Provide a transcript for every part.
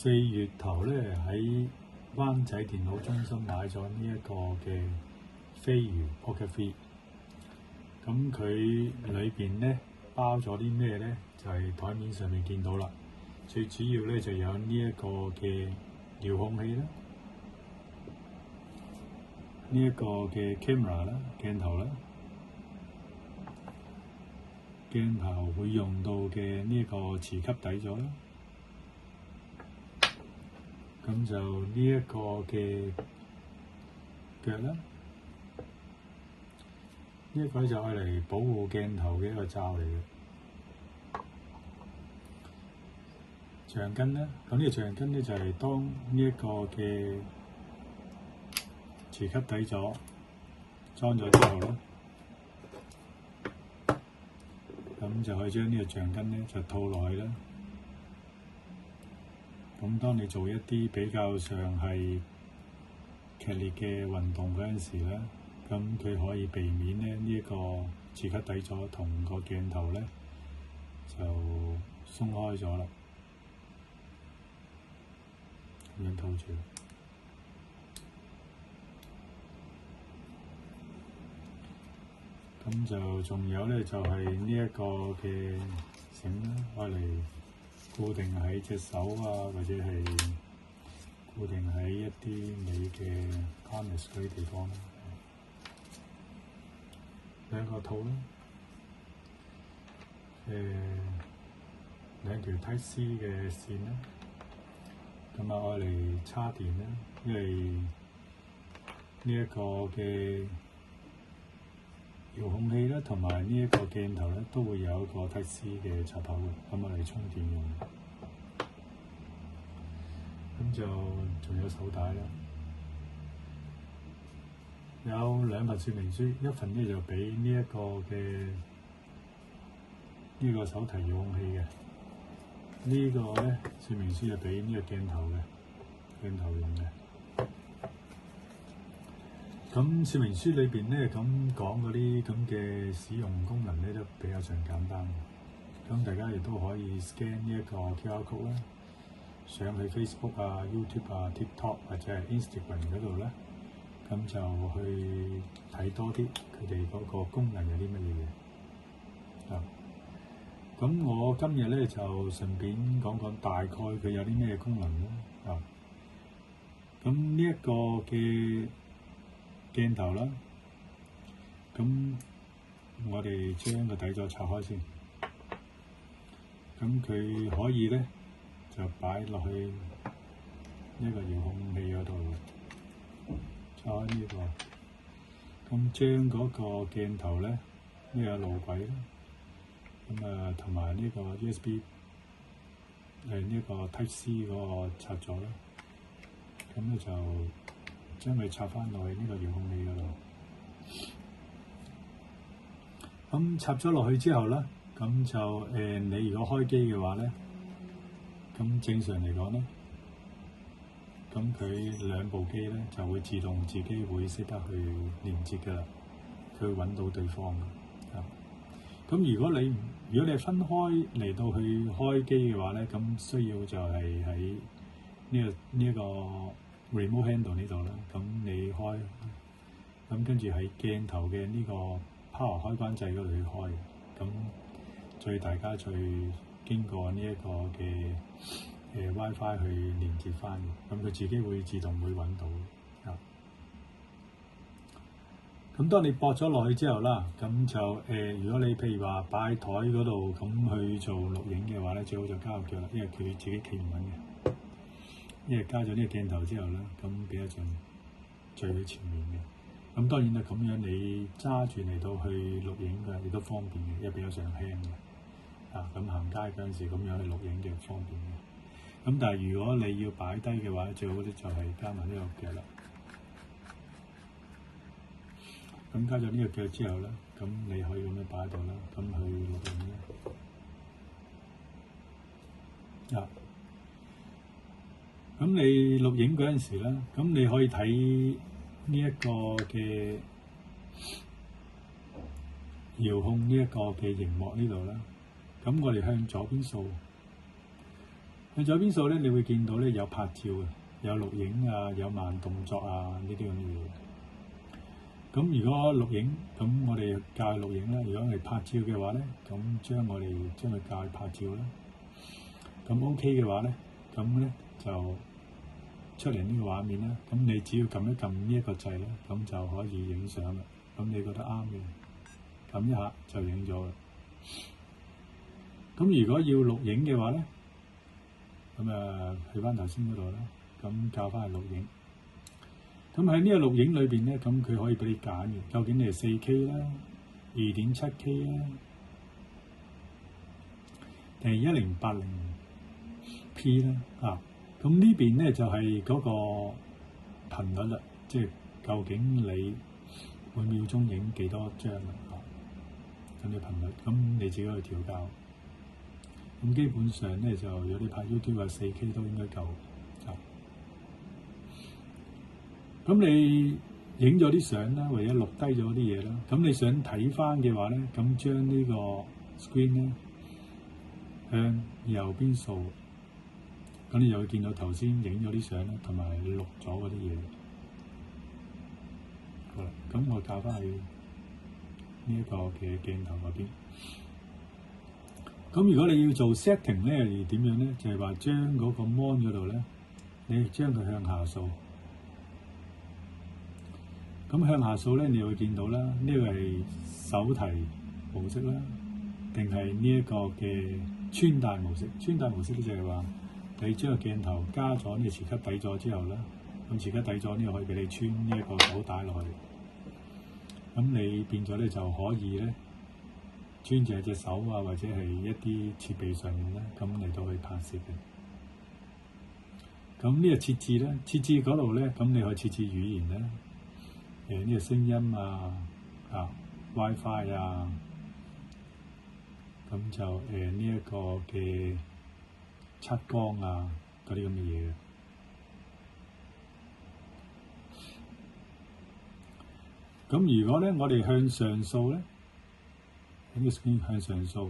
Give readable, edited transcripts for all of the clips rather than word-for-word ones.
4月頭咧喺灣仔電腦中心買咗呢一個嘅飛魚 Pocket 3，咁佢裏邊咧包咗啲咩咧？就係台面上面見到啦。最主要咧就有呢一個嘅遙控器啦，呢一個嘅 camera 啦，鏡頭啦，鏡頭會用到嘅呢一個磁吸底座啦。咁就呢一個嘅腳啦，呢一個就係嚟保護鏡頭嘅一個罩嚟嘅。橡筋啦，咁呢個橡筋咧就係當呢一個嘅磁吸底座裝咗之後咧，咁就可以將呢個橡筋咧就套落去啦。咁當你做一啲比較上係劇烈嘅運動嗰陣時咧，咁佢可以避免咧呢一個磁吸底座同個鏡頭咧就鬆開咗啦，咁樣套住。咁就仲有咧就係呢一個嘅繩啦，攞嚟固定喺隻手啊，或者係固定喺一啲你嘅 harness 嗰啲地方啦。兩個套啦，兩條 Type C 嘅線啦，咁啊攞嚟插電啦，因為呢一個嘅遙控器啦，同埋呢一個鏡頭咧，都會有一個 Type C 嘅插頭嘅，咁我嚟充電用。咁就仲有手帶啦，有兩份說明書，一份咧就俾呢一個嘅呢個手提遙控器嘅，呢個咧說明書就俾呢個鏡頭嘅，鏡頭用嘅。咁說明書裏邊咧咁講嗰啲咁嘅使用功能咧都比較上簡單，咁大家亦都可以 scan 呢一個 QR code 啦，上去 Facebook 啊、YouTube 啊、TikTok 或者係 Instagram 嗰度咧，咁就去睇多啲佢哋嗰個功能有啲乜嘢嘅。咁我今日咧就順便講講大概佢有啲咩功能啦。咁呢一個嘅鏡頭啦，咁我哋將個底座拆開先，咁佢可以咧就擺落去呢個遙控器嗰度，拆開呢個，咁將嗰個鏡頭咧呢個路軌啦，咁啊同埋呢個 USB 呢個 Type C 嗰個插座啦，咁咧就將佢插翻落去呢個遙控器嗰度。咁插咗落去之後咧，咁就你如果開機嘅話咧，咁正常嚟講咧，咁佢兩部機咧就會自動自己會識得去連接㗎啦，佢會揾到對方嘅。咁如果你係分開嚟到去開機嘅話咧，咁需要就係喺呢個 remote handle 呢度啦。咁你開，咁跟住喺鏡頭嘅呢個 power 開關掣嗰度去開。咁大家再經過呢一個嘅WiFi 去連接翻嘅，咁佢自己會自動會揾到。咁當你駁咗落去之後啦，咁就如果你譬如話擺喺台嗰度咁去做錄影嘅話咧，最好就加個腳啦，因為佢自己企唔穩嘅。因為加咗呢個鏡頭之後咧，咁比較上最喺前面嘅。咁當然啦，咁樣你揸住嚟到去錄影嘅亦都方便嘅，因為比較上輕嘅。咁行街嗰陣時咁樣去錄影嘅方便嘅。咁但係如果你要擺低嘅話，最好咧就係加埋呢個腳啦。咁加咗呢個腳之後咧，咁你可以咁樣擺喺度啦，咁去錄影咧。咁你錄影嗰陣時咧，咁你可以睇呢一個嘅遙控呢一個嘅熒幕呢度啦。咁我哋向左邊掃，喺左邊數咧，你會見到咧有拍照嘅，有錄影啊，有慢動作啊呢啲咁嘅嘢。咁如果錄影，咁我哋教佢錄影啦。如果係拍照嘅話咧，咁我哋將佢教佢拍照啦。咁 OK 嘅話咧，咁咧就出嚟呢個畫面啦。咁你只要撳一撳呢一個掣咧，咁就可以影相啦。咁你覺得啱嘅，撳一下就影咗啦。咁如果要錄影嘅話咧，咁去翻頭先嗰度啦，咁教翻去錄影。咁喺呢個錄影裏邊咧，咁佢可以俾你揀嘅，究竟你係 4K 啦、2.7K 啦，定係1080P 啦啊？咁呢邊咧就係嗰個頻率啦，即係究竟你每秒鐘影幾多張啊？咁啲頻率，咁你自己去調校。咁基本上咧，就如果你拍 YouTube 啊 4K 都應該夠啊。咁你影咗啲相啦，或者錄低咗啲嘢啦，咁你想睇翻嘅話咧，咁將呢個 screen 咧向右邊掃，咁你就會見到頭先影咗啲相啦，同埋錄咗嗰啲嘢。好啦，咁我教翻去呢一個嘅鏡頭嗰邊。咁如果你要做 setting 咧，點樣咧？就係話將嗰個 mon 嗰度咧，你將佢向下掃。咁向下掃咧，你會見到啦，呢個係手提模式啦，定係呢一個嘅穿戴模式？穿戴模式咧就係話你將個鏡頭加咗呢個磁吸底座之後咧，咁磁吸底座呢個可以俾你穿呢一個手帶落去。咁你變咗咧就可以咧穿住喺隻手啊，或者係一啲設備上面咧，咁嚟到去拍攝嘅。咁呢個設置咧，設置嗰度咧，咁你可以設置語言咧。呢個聲音啊，WiFi 啊，咁就呢一個嘅測光啊，嗰啲咁嘅嘢。咁如果咧，我哋向上掃咧，呢個 screen 向上掃，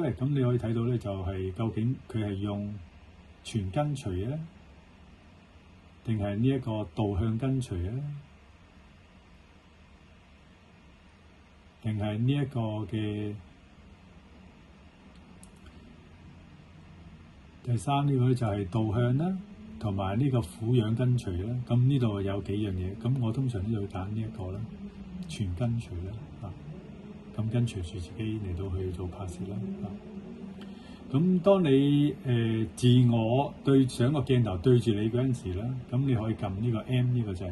咧，咁你可以睇到咧，就係究竟佢係用全跟隨咧，定係呢一個導向跟隨咧？定係呢一個嘅第三呢個就係導向啦，同埋呢個俯仰跟隨啦。咁呢度有幾樣嘢，咁我通常都會揀呢一個啦，全跟隨啦，咁跟隨住自己嚟到去做拍攝啦，咁當你自我對上個鏡頭對住你嗰陣時啦，咁你可以撳呢個 M 呢個掣，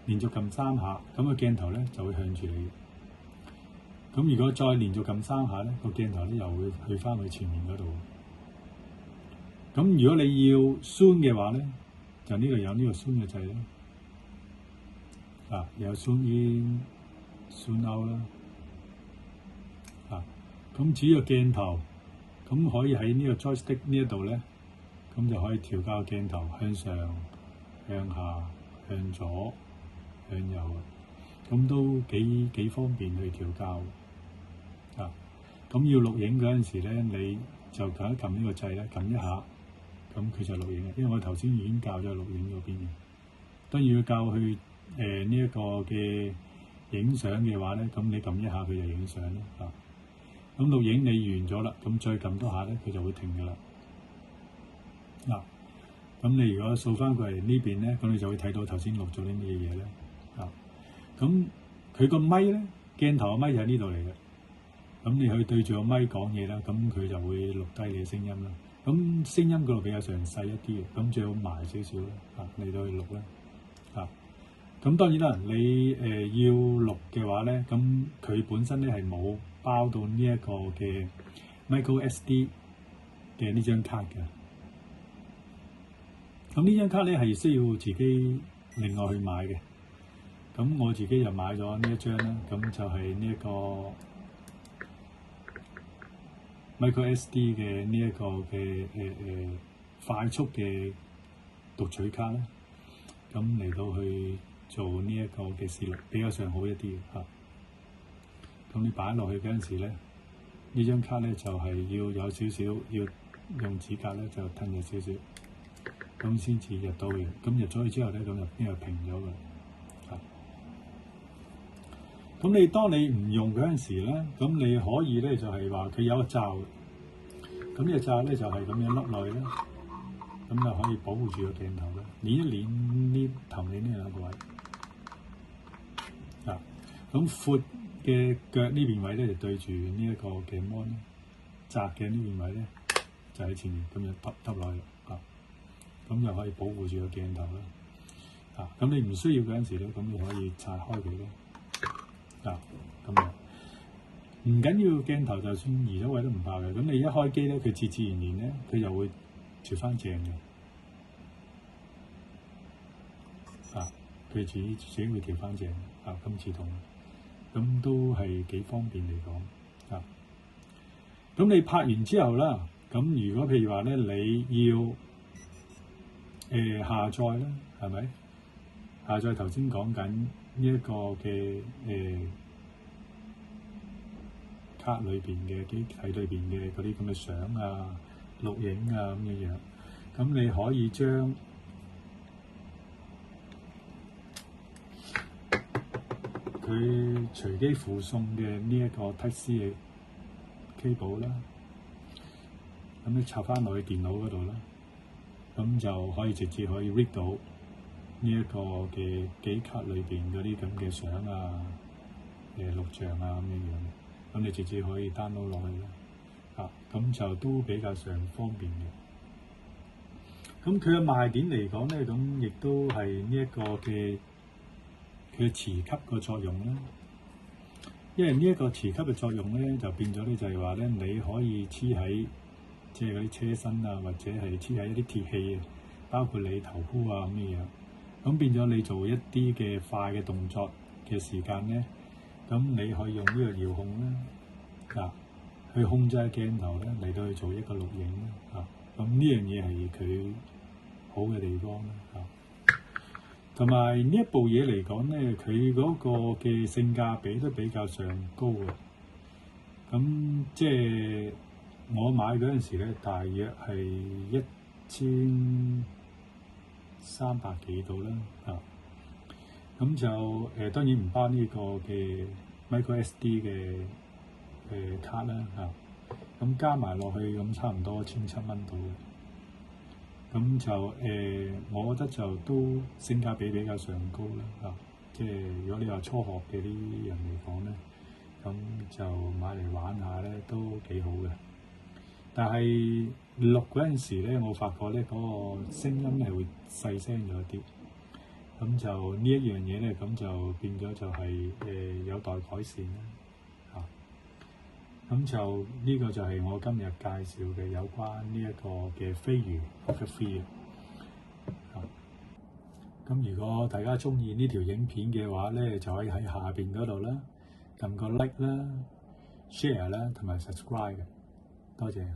連續撳3下，咁個鏡頭咧就會向住你。咁如果再連續撳3下咧，個鏡頭咧又會去翻去前面嗰度。咁如果你要 zoom 嘅話咧，就呢個有呢個 zoom 嘅掣啦。有 zoom in、zoom out 啦。咁至於個鏡頭，咁可以喺呢個 joystick 呢一度咧，咁就可以調校鏡頭向上、向下、向左、向右。咁都幾方便去調校。咁要錄影嗰陣時咧，你就撳一撳呢個掣咧，撳一下，咁佢就錄影嘅。因為我頭先已經教咗錄影嗰邊嘅。當然要教去呢一個嘅影相嘅話咧，咁你撳一下佢就影相啦。咁錄影你完咗啦，咁再撳多下咧，佢就會停㗎啦。咁你如果掃翻過嚟呢邊咧，咁你就會睇到頭先錄咗啲咩嘢咧。咁佢個咪咧，鏡頭個咪就喺呢度嚟嘅。咁你去對住個咪講嘢啦，咁佢就會錄低你嘅聲音啦。咁聲音嗰度比較上細一啲嘅，咁最好埋少少啦，嚟到去錄啦。咁當然啦，你要錄嘅話咧，咁佢本身咧係冇包到呢一個嘅 micro SD 嘅呢張卡嘅。咁呢張卡咧係需要自己另外去買嘅。咁我自己就買咗呢一張啦，咁就係呢一個 micro SD 嘅呢一個嘅快速嘅讀取卡啦，咁嚟到去做呢一個嘅視力比較上好一啲嘅。咁你擺落去嗰陣時咧，呢張卡咧就係要有少少要用指甲咧就褪咗少少，咁先至入到嘅。咁入咗去之後咧，咁入邊就平咗㗎。咁你當你唔用嗰陣時咧，咁你可以咧就係話佢有個罩，咁呢個罩咧就係咁樣笠落去啦，咁就可以保護住個鏡頭啦。捏一捏呢頭呢兩個位，咁闊嘅腳呢邊位咧就對住呢一個嘅 mon， 窄嘅呢邊位咧就喺前面咁樣揼落去，咁就可以保護住個鏡頭啦。咁你唔需要嗰陣時咧，咁你可以拆開佢咧。咁樣唔緊要，鏡頭就算移咗位都唔怕嘅。咁你一開機咧，佢自然咧，佢就會調翻正嘅。佢自己會調翻正。咁自動，咁都係幾方便嚟講。咁你拍完之後啦，咁如果譬如話咧，你要下載啦，係咪？下載頭先講緊呢一個嘅卡裏邊嘅機體裏邊嘅嗰啲咁嘅相啊、錄影啊咁樣，咁你可以將佢隨機附送嘅呢一個 Type-C 嘅 cable 啦，咁你插翻落去電腦嗰度啦，咁就可以直接可以 read 到呢一個嘅機卡裏邊嗰啲咁嘅相啊、錄像啊咁樣，咁你直接可以 download 落去啦。咁就都比較上方便嘅。咁佢嘅賣點嚟講咧，咁亦都係呢一個嘅佢磁吸個作用啦。因為呢一個磁吸嘅作用咧，就變咗咧就係話咧，你可以黐喺即係嗰啲車身啊，或者係黐喺一啲鐵器啊，包括你頭箍啊咁嘅樣。咁變咗你做一啲嘅快嘅動作嘅時間咧，咁你可以用呢個遙控啦，去控制鏡頭咧嚟到去做一個錄影啦。咁呢樣嘢係佢好嘅地方啦。同埋呢一部嘢嚟講咧，佢嗰個嘅性價比都比較上高嘅。咁即係我買嗰陣時咧，大約係1300幾度啦。咁就當然唔包呢個嘅 micro SD 嘅卡啦。咁加埋落去咁差唔多1700蚊度嘅。咁就我覺得就都性價比比較上高啦。即係如果你話初學嘅啲人嚟講咧，咁就買嚟玩下咧都幾好嘅。但係錄嗰陣時咧，我發覺咧嗰個聲音係會細聲咗啲。咁就呢一樣嘢咧，咁就變咗就係有待改善啦。咁就呢個就係我今日介紹嘅有關呢一個嘅飛魚 Pocket 3。咁如果大家鍾意呢條影片嘅話咧，就可以喺下邊嗰度啦，撳個 like 啦、share 啦同埋 subscribe嘅。多謝。